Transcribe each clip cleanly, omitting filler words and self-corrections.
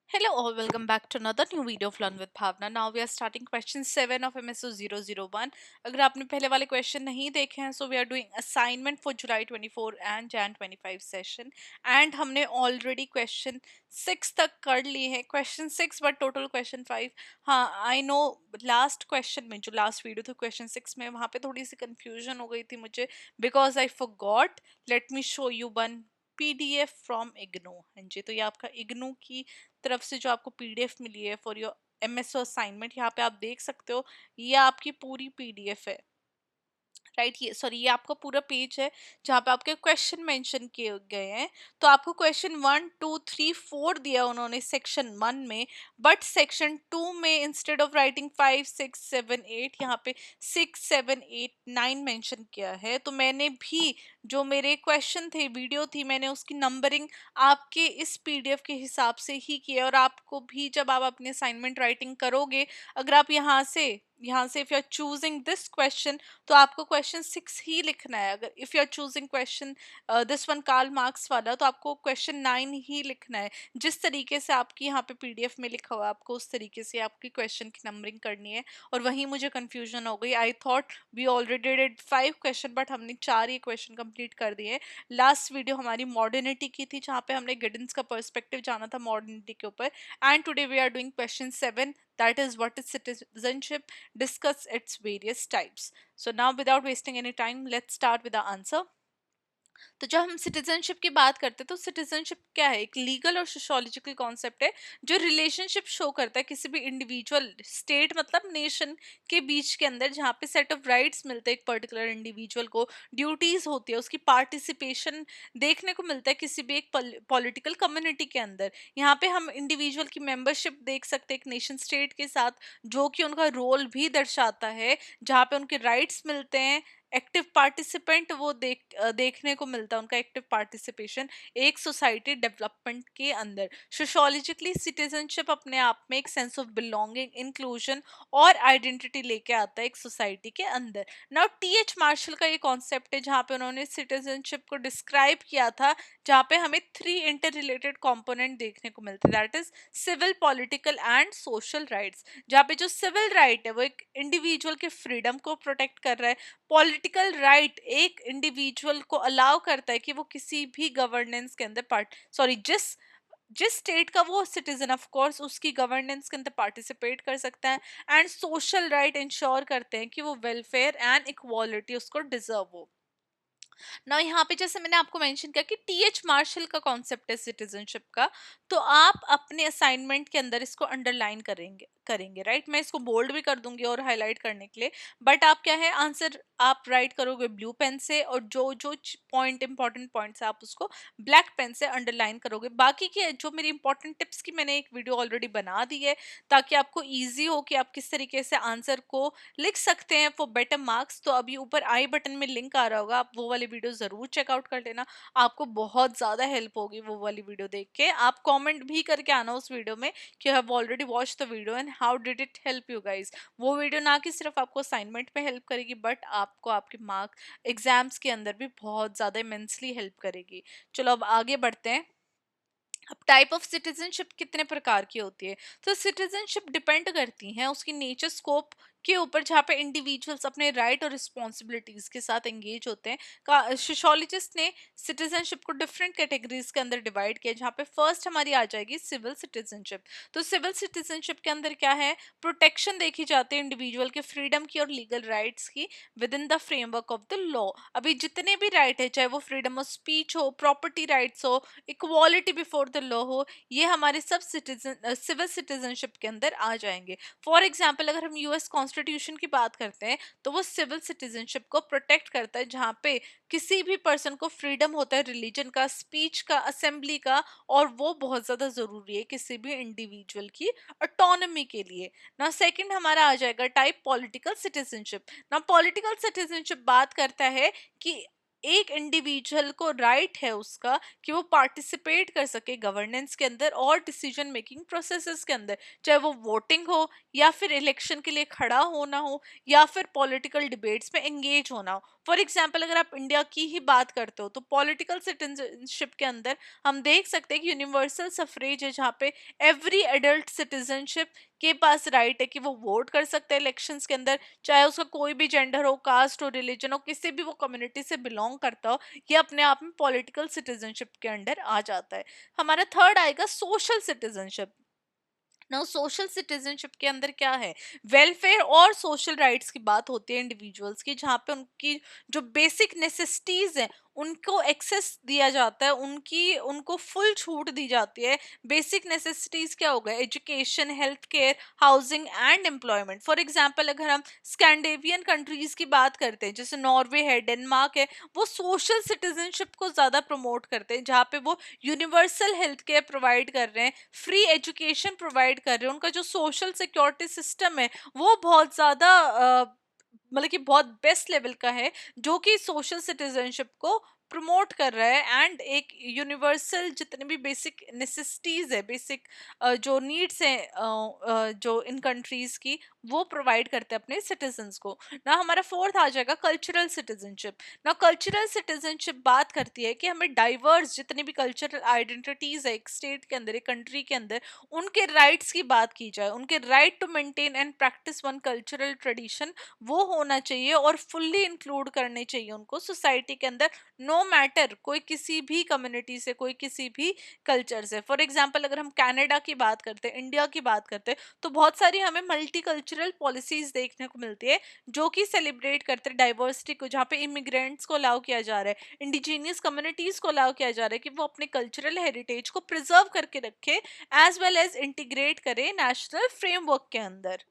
Hello all, welcome back to another new video of Learn with Bhavna. Now we are starting question 7 of MSO 001. अगर आपने पहले वाले question नहीं देखे हैं so we are doing assignment for July 24 and Jan 25 session and हमने already question 6 तक कर लिए हैं. Question 6 but total question 5. हाँ, I know last question में जो last video थी question 6 में वहाँ पे थोड़ी सी confusion हो गई थी मुझे because I forgot. Let me show you one PDF from IGNOU. हाँ जी, तो ये आपका IGNOU की तरफ से जो आपको पीडीएफ मिली है फॉर योर एमएसओ असाइनमेंट, यहाँ पे आप देख सकते हो ये आपकी पूरी पीडीएफ है. राइट, ये सॉरी ये आपका पूरा पेज है जहाँ पे आपके क्वेश्चन मेंशन किए गए हैं. तो आपको क्वेश्चन 1 2 3 4 दिया उन्होंने सेक्शन 1 में, बट सेक्शन 2 में इंस्टेड ऑफ राइटिंग 5 6 7 8 यहाँ पे 6 7 8 9 मेंशन किया है. तो मैंने भी जो मेरे क्वेश्चन थे, वीडियो थी, मैंने उसकी नंबरिंग आपके इस पीडीएफ के हिसाब से ही किया. और आपको भी जब आप अपनी असाइनमेंट राइटिंग करोगे, अगर आप यहाँ से if you are choosing this question तो आपको क्वेश्चन 6 ही लिखना है. अगर if you are choosing question this one Karl Marx वाला तो आपको क्वेश्चन 9 ही लिखना है. जिस तरीके से आपकी यहाँ पे पीडीएफ में लिखा हुआ है आपको उस तरीके से आपकी क्वेश्चन की नंबरिंग करनी है. और वही मुझे कंफ्यूजन हो गई. I thought we already did 5 question but हमने 4 ही क्वेश्चन कंप्लीट कर दिए. लास्ट वीडियो हमारी मॉडर्निटी की थी जहाँ पे हमने गिडेंस का पर्सपेक्टिव जाना था मॉडर्निटी के ऊपर. And today we are doing question 7, that is what is citizenship, discuss its various types. So now without wasting any time, let's start with the answer. तो जब हम सिटीजनशिप की बात करते हैं तो सिटीजनशिप क्या है? एक लीगल और सोशोलॉजिकल कॉन्सेप्ट है जो रिलेशनशिप शो करता है किसी भी इंडिविजुअल स्टेट मतलब नेशन के बीच के अंदर, जहाँ पे सेट ऑफ राइट्स मिलते हैं एक पर्टिकुलर इंडिविजुअल को, ड्यूटीज होती है, उसकी पार्टिसिपेशन देखने को मिलता है किसी भी एक पॉलिटिकल कम्युनिटी के अंदर. यहाँ पे हम इंडिविजुअल की मेंबरशिप देख सकते हैं एक नेशन स्टेट के साथ, जो कि उनका रोल भी दर्शाता है, जहाँ पे उनके राइट्स मिलते हैं. एक्टिव पार्टिसिपेंट वो देखने को मिलता है उनका एक्टिव पार्टिसिपेशन एक सोसाइटी डेवलपमेंट के अंदर. सोशोलॉजिकली सिटीजनशिप अपने आप में एक सेंस ऑफ बिलोंगिंग, इंक्लूजन और आइडेंटिटी लेके आता है एक सोसाइटी के अंदर. नाउ टी एच मार्शल का ये कॉन्सेप्ट है जहाँ पे उन्होंने सिटीजनशिप को डिस्क्राइब किया था, जहाँ पे हमें 3 इंटर रिलेटेड कॉम्पोनेंट देखने को मिलते हैं, that is civil, political and social rights. जहाँ पे जो सिविल राइट है वो एक इंडिविजुअल के फ्रीडम को प्रोटेक्ट कर रहा है. पॉलिटिकल राइट एक इंडिविजुअल को अलाउ करता है कि वो किसी भी गवर्नेंस के अंदर जिस जिस स्टेट का वो सिटीजन ऑफ कोर्स उसकी गवर्नेंस के अंदर पार्टिसिपेट कर सकता है. एंड सोशल राइट इंश्योर करते हैं कि वो वेलफेयर एंड इक्वालिटी उसको डिजर्व हो. ना यहाँ पे जैसे मैंने आपको मेंशन किया कि टी एच मार्शल का कॉन्सेप्ट है सिटीजनशिप का, तो आप अपने असाइनमेंट के अंदर इसको अंडरलाइन करेंगे राइट. मैं इसको बोल्ड भी कर दूंगी और हाईलाइट करने के लिए, बट आप क्या है आंसर आप राइट करोगे ब्लू पेन से, और जो जो पॉइंट इंपॉर्टेंट पॉइंट्स आप उसको ब्लैक पेन से अंडरलाइन करोगे. बाकी के जो मेरी इंपॉर्टेंट टिप्स की मैंने एक वीडियो ऑलरेडी बना दी है ताकि आपको ईजी हो कि आप किस तरीके से आंसर को लिख सकते हैं फॉर बेटर मार्क्स. तो अभी ऊपर आई बटन में लिंक आ रहा होगा, आप वो वाली वीडियो जरूर चेकआउट कर लेना. आपको बहुत ज्यादा हेल्प होगी वो वाली वीडियो देख के. आप कमेंट भी करके आना उस वीडियो में कि have already watch the video and how did it help you guys. वो वीडियो ना कि सिर्फ आपको असाइनमेंट में हेल्प करेगी बट आपको आपके मार्क एग्जाम्स के अंदर भी बहुत ज्यादा इमेंसली हेल्प करेगी. चलो अब आगे बढ़ते हैं. अब टाइप ऑफ सिटीजनशिप कितने प्रकार की होती है? तो सिटीजनशिप डिपेंड करती है उसकी नेचर, स्कोप के ऊपर, जहाँ पे इंडिविजुअल्स अपने राइट और रिस्पॉन्सिबिलिटीज के साथ एंगेज होते हैं. का सोशोलॉजिस्ट ने सिटीजनशिप को डिफरेंट कैटेगरीज के अंदर डिवाइड किया, जहाँ पे फर्स्ट हमारी आ जाएगी सिविल सिटीजनशिप. तो सिविल सिटीजनशिप के अंदर क्या है? प्रोटेक्शन देखी जाती है इंडिविजुअल के फ्रीडम की और लीगल राइट्स की with in the framework of the law. अभी जितने भी राइट है, चाहे वो फ्रीडम ऑफ स्पीच हो, प्रॉपर्टी राइट्स हो, इक्वालिटी बिफोर द लॉ हो, ये हमारे सब सिविल सिटीजनशिप के अंदर आ जाएंगे. फॉर एग्जाम्पल अगर हम यूएस कॉन्स्टिट्यूशन की बात करते हैं तो वो सिविल सिटीजनशिप को प्रोटेक्ट करता है, जहाँ पे किसी भी पर्सन को फ्रीडम होता है रिलीजन का, स्पीच का, असेंबली का, और वो बहुत ज्यादा जरूरी है किसी भी इंडिविजुअल की ऑटोनॉमी के लिए. ना सेकंड हमारा आ जाएगा टाइप पॉलिटिकल सिटीजनशिप. ना पॉलिटिकल सिटीजनशिप बात करता है कि एक इंडिविजुअल को राइट है उसका कि वो पार्टिसिपेट कर सके गवर्नेंस के अंदर और डिसीजन मेकिंग प्रोसेसेस के अंदर, चाहे वो वोटिंग हो या फिर इलेक्शन के लिए खड़ा होना हो या फिर पॉलिटिकल डिबेट्स में एंगेज होना हो। फॉर एग्जाम्पल अगर आप इंडिया की ही बात करते हो तो पॉलिटिकल सिटीजनशिप के अंदर हम देख सकते हैं कि यूनिवर्सल सफरेज है, जहाँ पे एवरी एडल्ट सिटीजनशिप के पास राइट है कि वो वोट कर सकते हैं इलेक्शंस के अंदर, चाहे उसका कोई भी जेंडर हो, कास्ट हो, रिलीजन हो, किसी भी वो कम्युनिटी से बिलोंग करता हो, ये अपने आप में पॉलिटिकल सिटीजनशिप के अंडर आ जाता है। हमारा थर्ड आएगा social citizenship. Now social citizenship के अंदर क्या है, वेलफेयर और सोशल राइट्स की बात होती है इंडिविजुअल्स की, जहाँ पे उनकी जो बेसिक नेसेसिटीज है उनको एक्सेस दिया जाता है, उनकी उनको फुल छूट दी जाती है। बेसिक नेसेसिटीज क्या होगा, education, health care, housing and employment. For example अगर हम स्कैंडिनेवियन कंट्रीज की बात करते हैं, जैसे नॉर्वे है, डेनमार्क है, वो सोशल सिटीजनशिप को ज्यादा प्रमोट करते हैं, जहाँ पे वो यूनिवर्सल हेल्थ केयर प्रोवाइड कर रहे हैं, फ्री एजुकेशन प्रोवाइड कर रहे हैं, उनका जो सोशल सिक्योरिटी सिस्टम है वो बहुत ज्यादा मतलब कि बहुत बेस्ट लेवल का है, जो कि सोशल सिटीजनशिप को प्रमोट कर रहा है। एंड एक यूनिवर्सल जितने भी बेसिक नेसेसिटीज है, बेसिक जो नीड्स हैं जो इन कंट्रीज की, वो प्रोवाइड करते हैं अपने सिटीजन्स को। ना हमारा फोर्थ आ जाएगा कल्चरल सिटीजनशिप। ना कल्चरल सिटीजनशिप बात करती है कि हमें डाइवर्स जितनी भी कल्चरल आइडेंटिटीज है एक स्टेट के अंदर, एक कंट्री के अंदर, उनके राइट्स की बात की जाए, उनके right to maintain and practice one cultural tradition वो होना चाहिए और फुल्ली इंक्लूड करने चाहिए उनको सोसाइटी के अंदर, नो मैटर कोई किसी भी कम्युनिटी से, कोई किसी भी कल्चर से। फॉर एग्जाम्पल अगर हम कनाडा की बात करते हैं, इंडिया की बात करते हैं, तो बहुत सारी हमें मल्टी कल्चरल पॉलिसीज देखने को मिलती है जो कि सेलिब्रेट करते हैं डाइवर्सिटी को, जहाँ पे इमिग्रेंट्स को अलाउ किया जा रहा है, इंडिजीनियस कम्युनिटीज को अलाउ किया जा रहा है कि वो अपने कल्चरल हेरिटेज को प्रिजर्व करके रखे, एज वेल एज इंटीग्रेट करे नेशनल फ्रेमवर्क के अंदर।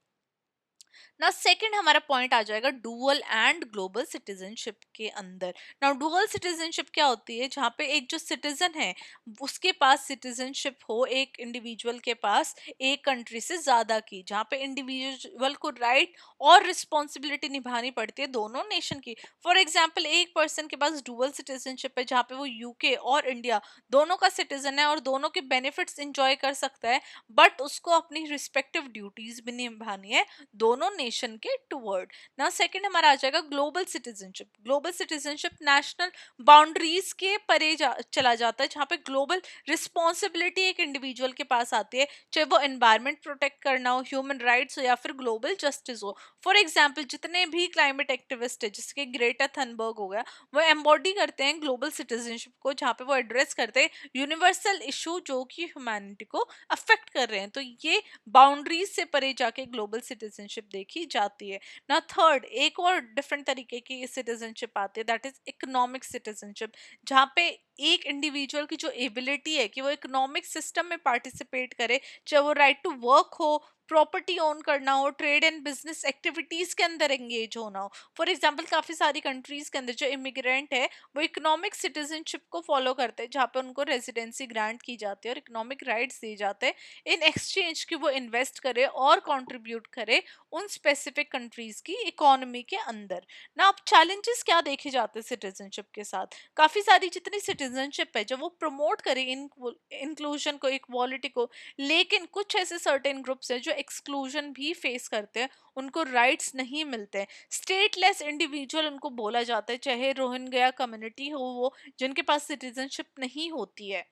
ना सेकंड हमारा पॉइंट आ जाएगा डुअल एंड ग्लोबल सिटीजनशिप के अंदर। नाउ डुअल सिटीजनशिप क्या होती है, जहाँ पे एक जो सिटीजन है उसके पास सिटीजनशिप हो, एक इंडिविजुअल के पास एक कंट्री से ज्यादा की, जहाँ पे इंडिविजुअल को राइट और रिस्पॉन्सिबिलिटी निभानी पड़ती है दोनों नेशन की। फॉर एग्जाम्पल एक पर्सन के पास डुअल सिटीजनशिप है, जहाँ पे वो यूके और इंडिया दोनों का सिटीजन है और दोनों के बेनिफिट्स इंजॉय कर सकता है, बट उसको अपनी रिस्पेक्टिव ड्यूटीज भी निभानी है दोनों नेशन के टुवर्ड। ना सेकंड हमारा आ जाएगा global citizenship. Global citizenship national boundaries के परे चला जाता है, जहाँ पे ग्लोबल रिस्पॉन्सिबिलिटी एक इंडिविजुअल के पास आती है, चाहे वो एनवायरमेंट प्रोटेक्ट करना हो, ह्यूमन राइट्स हो या फिर ग्लोबल जस्टिस हो। फॉर एग्जाम्पल जितने भी क्लाइमेट एक्टिविस्ट है, जैसे कि ग्रेटा थनबर्ग हो गया, वो एम्बॉडी करते हैं ग्लोबल सिटीजनशिप को, जहाँ पे वो एड्रेस करते हैं यूनिवर्सल इशू जो कि ह्यूमैनिटी को अफेक्ट कर रहे हैं। तो ये बाउंड्रीज से परे जाके ग्लोबल सिटीजनशिप देखी जाती है। ना थर्ड एक और डिफरेंट तरीके की सिटीजनशिप आती है, दैट इज इकोनॉमिक सिटीजनशिप, जहाँ पे एक इंडिविजुअल की जो एबिलिटी है कि वो इकोनॉमिक सिस्टम में पार्टिसिपेट करे, चाहे वो राइट टू वर्क हो, प्रॉपर्टी ओन करना हो, ट्रेड एंड बिजनेस एक्टिविटीज के अंदर एंगेज होना हो। फॉर एग्जाम्पल काफी सारी कंट्रीज के अंदर जो इमिग्रेंट है वो इकोनॉमिक सिटीजनशिप को फॉलो करते हैं, जहाँ पे उनको रेजिडेंसी ग्रांट की जाती है और इकोनॉमिक राइट्स दिए जाते हैं इन एक्सचेंज की वो इन्वेस्ट करे और कंट्रीब्यूट करे उन स्पेसिफिक कंट्रीज की इकोनॉमी के अंदर। ना अब चैलेंजेस क्या देखे जाते हैं सिटीजनशिप के साथ, काफी सारी जितनी सिटीजनशिप है जो वो प्रमोट करे इंक्लूजन को, इक्वालिटी को, लेकिन कुछ ऐसे सर्टेन ग्रुप्स हैं जो एक्सक्लूजन भी फेस करते हैं, उनको राइट्स नहीं मिलते हैं, स्टेटलेस इंडिविजुअल उनको बोला जाता है, चाहे रोहिंग्या कम्युनिटी हो वो, जिनके पास सिटीजनशिप नहीं होती है।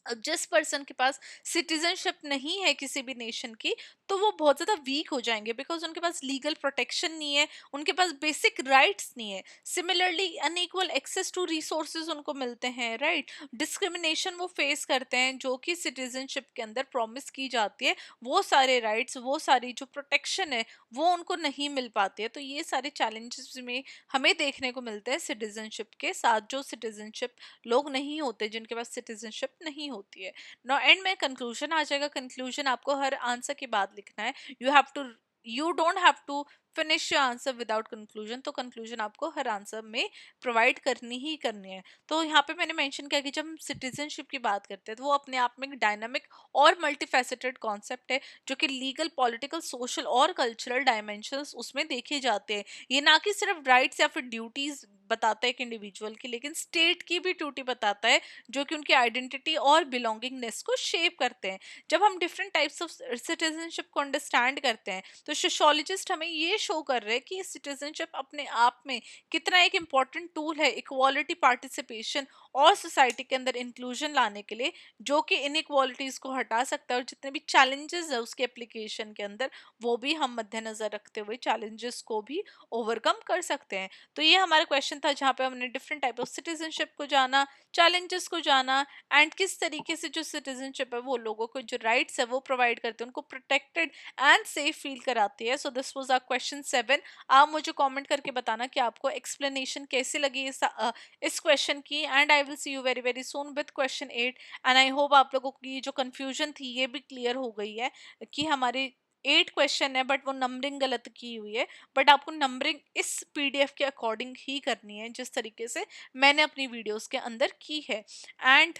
अब जिस पर्सन के पास सिटीजनशिप नहीं है किसी भी नेशन की, तो वो बहुत ज्यादा वीक हो जाएंगे, बिकॉज उनके पास लीगल प्रोटेक्शन नहीं है, उनके पास बेसिक राइट्स नहीं है। Similarly unequal access to resources उनको मिलते हैं, राइट, डिस्क्रिमिनेशन वो फेस करते हैं जो कि सिटीजनशिप के अंदर प्रॉमिस की जाती है, वो सारे राइट्स, वो सारी जो प्रोटेक्शन है वो उनको नहीं मिल पाती है। तो ये सारे चैलेंजेस में हमें देखने को मिलते हैं सिटीजनशिप के साथ, जो सिटीजनशिप लोग नहीं होते जिनके पास सिटीजनशिप नहीं होती है। नो एंड में कंक्लूजन आ जाएगा। कंक्लूजन आपको हर आंसर के बाद लिखना है। You have to, you don't have to finish your answer without conclusion, तो कंक्लूजन आपको हर आंसर में प्रोवाइड करनी ही करनी है। तो यहाँ पे मैंने मेंशन किया कि जब हम सिटीजनशिप की बात करते हैं तो वो अपने आप में एक डायनामिक और मल्टीफेसेटेड कॉन्सेप्ट है, जो कि लीगल, पॉलिटिकल, सोशल और कल्चरल डायमेंशंस उसमें देखे जाते हैं। ये ना कि सिर्फ राइट्स या फिर ड्यूटीज बताता है एक इंडिविजुअल की, लेकिन स्टेट की भी ड्यूटी बताता है, जो कि उनकी आइडेंटिटी और बिलोंगिंगनेस को शेप करते हैं। जब हम डिफरेंट टाइप्स ऑफ सिटीजनशिप को अंडरस्टैंड करते हैं तो सोशोलॉजिस्ट हमें ये शो कर रहे हैं कि सिटीजनशिप अपने आप में कितना एक इम्पॉर्टेंट टूल है इक्वालिटी, पार्टिसिपेशन और सोसाइटी के अंदर इंक्लूजन लाने के लिए, जो कि इनइक्वालिटीज को हटा सकता है, और जितने भी चैलेंजेस है उसके एप्लीकेशन के अंदर वो भी हम मद्देनजर रखते हुए चैलेंजेस को भी ओवरकम कर सकते हैं। तो ये हमारा क्वेश्चन था जहाँ पे हमने डिफरेंट टाइप ऑफ सिटीजनशिप को जाना, चैलेंजेस को जाना, एंड किस तरीके से जो सिटीजनशिप है वो लोगों को जो राइट्स है वो प्रोवाइड करते हैं, उनको प्रोटेक्टेड एंड सेफ फील कराती है। So this was our question 7। आप मुझे कमेंट करके बताना कि आपको एक्सप्लेनेशन कैसी लगी इस क्वेश्चन की, and I will see you very very soon with question 8। And I hope आप लोगों की जो कंफ्यूजन थी ये भी क्लियर हो गई है कि हमारे 8 क्वेश्चन है बट वो नंबरिंग गलत की हुई है। बट आपको नंबरिंग इस पीडीएफ के अकॉर्डिंग ही करनी है जिस तरीके से मैंने अपनी वीडियोस के अंदर की है। And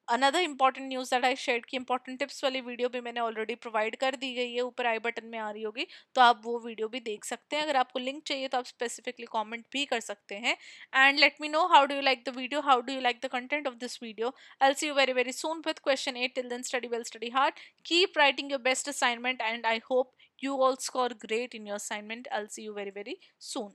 another important news that I share की इंपॉर्टेंट टिप्स वाली वीडियो भी मैंने ऑलरेडी प्रोवाइड कर दी गई है, ऊपर आई बटन में आ रही होगी, तो आप वो वीडियो भी देख सकते हैं। अगर आपको लिंक चाहिए तो आप स्पेसिफिकली कमेंट भी कर सकते हैं। And let me know how do you like the video, how do you like the content of this video. I see you very very soon with question 8. Till then, study well, study hard, keep writing your best assignment, and I hope you all score great in your assignment. I'll see you very very soon.